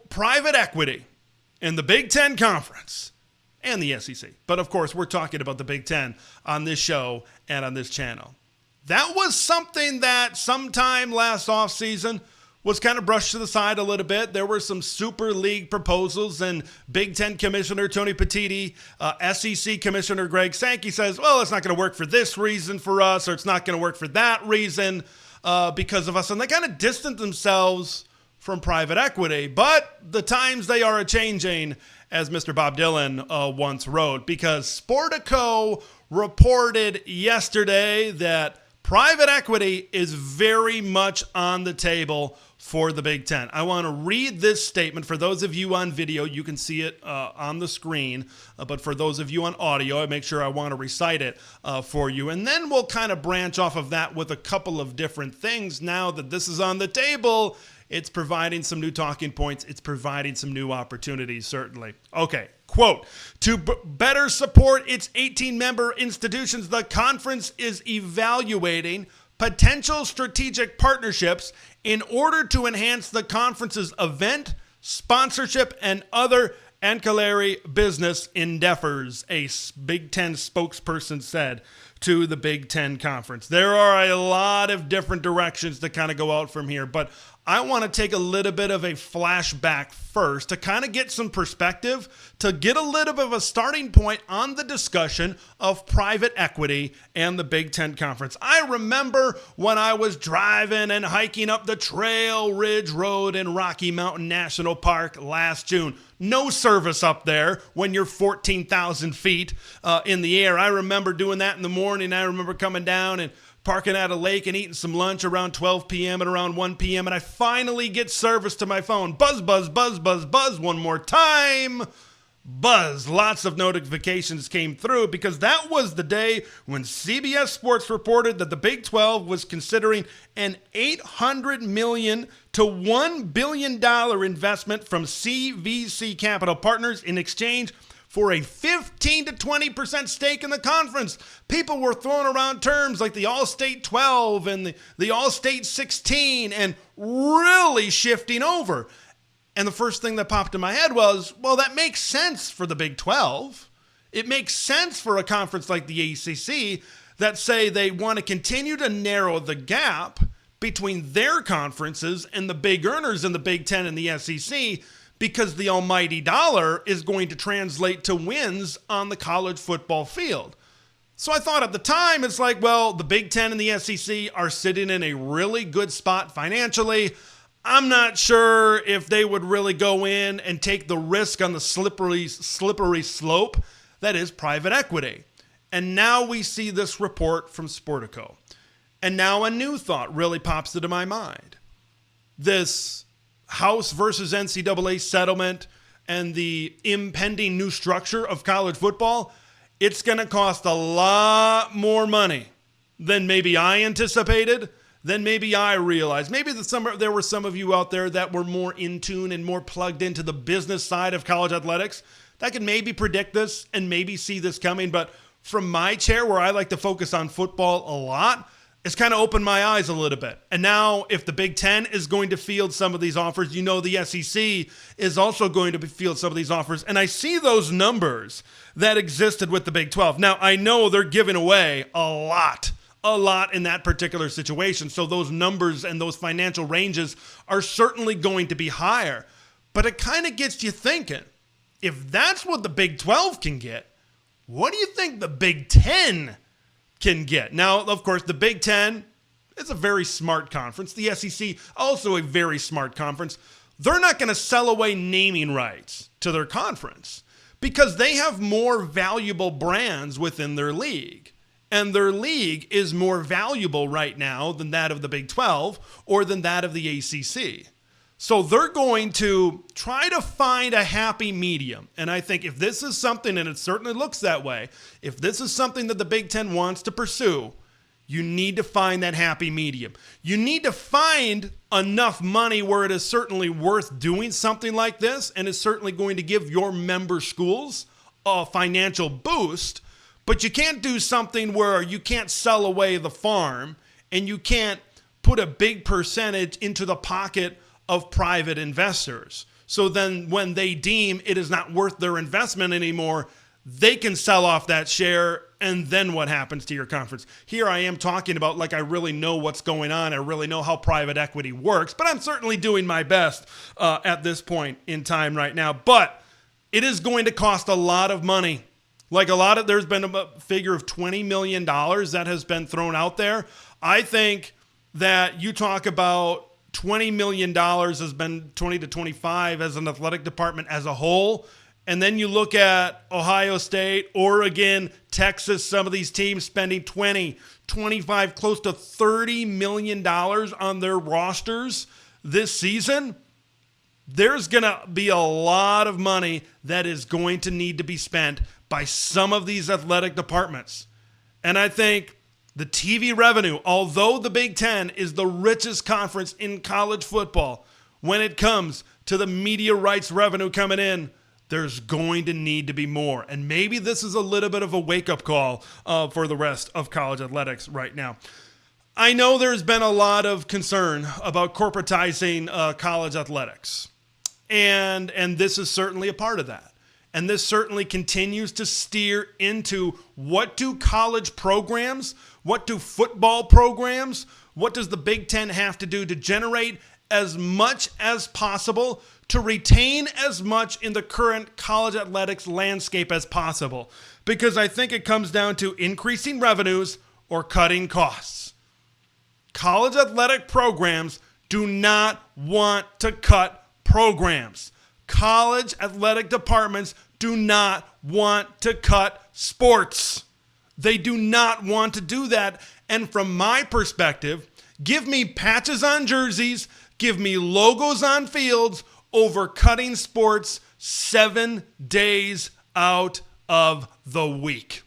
Private equity in the Big Ten Conference and the SEC. But of course, we're talking about the Big Ten on this show and on this channel. That was something that sometime last offseason was kind of brushed to the side a little bit. There were some Super League proposals, and Big Ten Commissioner Tony Petitti, SEC Commissioner Greg Sankey says, well, it's not going to work for this reason for us, or it's not going to work for that reason because of us. And they kind of distanced themselves from private equity. But the times they are a-changing, as Mr. Bob Dylan once wrote, because Sportico reported yesterday that private equity is very much on the table for the Big Ten. I want to read this statement. For those of you on video, you can see it on the screen. But for those of you on audio, I make sure I want to recite it for you. And then we'll kind of branch off of that with a couple of different things. Now that this is on the table, it's providing some new talking points. It's providing some new opportunities, certainly. Okay. Quote, to better support its 18-member institutions, the conference is evaluating potential strategic partnerships in order to enhance the conference's event, sponsorship, and other ancillary business endeavors, a Big Ten spokesperson said to the Big Ten Conference. There are a lot of different directions to kind of go out from here, but I want to take a little bit of a flashback first to kind of get some perspective, to get a little bit of a starting point on the discussion of private equity and the Big Ten Conference. I remember when I was driving and hiking up the Trail Ridge Road in Rocky Mountain National Park last June. No service up there when you're 14,000 feet in the air. I remember doing that in the morning. I remember coming down and parking at a lake and eating some lunch around 12 p.m. and around 1 p.m. And I finally get service to my phone. Buzz, buzz, buzz, buzz, buzz. One more time. Buzz. Lots of notifications came through because that was the day when CBS Sports reported that the Big 12 was considering an $800 million to $1 billion investment from CVC Capital Partners in exchange for a 15 to 20% stake in the conference. People were throwing around terms like the All-State 12 and the All-State 16 and really shifting over. And the first thing that popped in my head was, well, that makes sense for the Big 12. It makes sense for a conference like the ACC that say they want to continue to narrow the gap between their conferences and the big earners in the Big 10 and the SEC, because the almighty dollar is going to translate to wins on the college football field. So I thought at the time, it's like, well, the Big Ten and the SEC are sitting in a really good spot financially. I'm not sure if they would really go in and take the risk on the slippery slope that is private equity. And now we see this report from Sportico. And now a new thought really pops into my mind. This House versus NCAA settlement and the impending new structure of college football, it's going to cost a lot more money than maybe I anticipated, than maybe I realized. Maybe there were some of you out there that were more in tune and more plugged into the business side of college athletics that could maybe predict this and maybe see this coming. But from my chair, where I like to focus on football a lot, it's kind of opened my eyes a little bit. And now if the Big Ten is going to field some of these offers, the SEC is also going to field some of these offers. And I see those numbers that existed with the Big 12. Now, I know they're giving away a lot in that particular situation. So those numbers and those financial ranges are certainly going to be higher. But it kind of gets you thinking, if that's what the Big 12 can get, what do you think the Big 10 can get? Now, of course, the Big Ten is a very smart conference. The SEC, also a very smart conference. They're not going to sell away naming rights to their conference because they have more valuable brands within their league. And their league is more valuable right now than that of the Big 12 or than that of the ACC. So they're going to try to find a happy medium. And I think if this is something, and it certainly looks that way, if this is something that the Big Ten wants to pursue, you need to find that happy medium. You need to find enough money where it is certainly worth doing something like this and is certainly going to give your member schools a financial boost. But you can't do something where you can't sell away the farm and you can't put a big percentage into the pocket of private investors. So then when they deem it is not worth their investment anymore, they can sell off that share. And then what happens to your conference? Here I am talking about like I really know what's going on. I really know how private equity works, but I'm certainly doing my best at this point in time right now. But it is going to cost a lot of money. There's been a figure of $20 million that has been thrown out there. I think that you talk about $20 million has been 20 to 25 as an athletic department as a whole. And then you look at Ohio State, Oregon, Texas, some of these teams spending 20, 25, close to $30 million on their rosters this season. There's going to be a lot of money that is going to need to be spent by some of these athletic departments. And I think the TV revenue, although the Big Ten is the richest conference in college football, when it comes to the media rights revenue coming in, there's going to need to be more. And maybe this is a little bit of a wake-up call for the rest of college athletics right now. I know there's been a lot of concern about corporatizing college athletics. And this is certainly a part of that. And this certainly continues to steer into what do college programs, what do football programs, what does the Big Ten have to do to generate as much as possible to retain as much in the current college athletics landscape as possible. Because I think it comes down to increasing revenues or cutting costs. College athletic programs do not want to cut programs. College athletic departments do not want to cut sports. They do not want to do that. And from my perspective, give me patches on jerseys, give me logos on fields over cutting sports 7 days out of the week.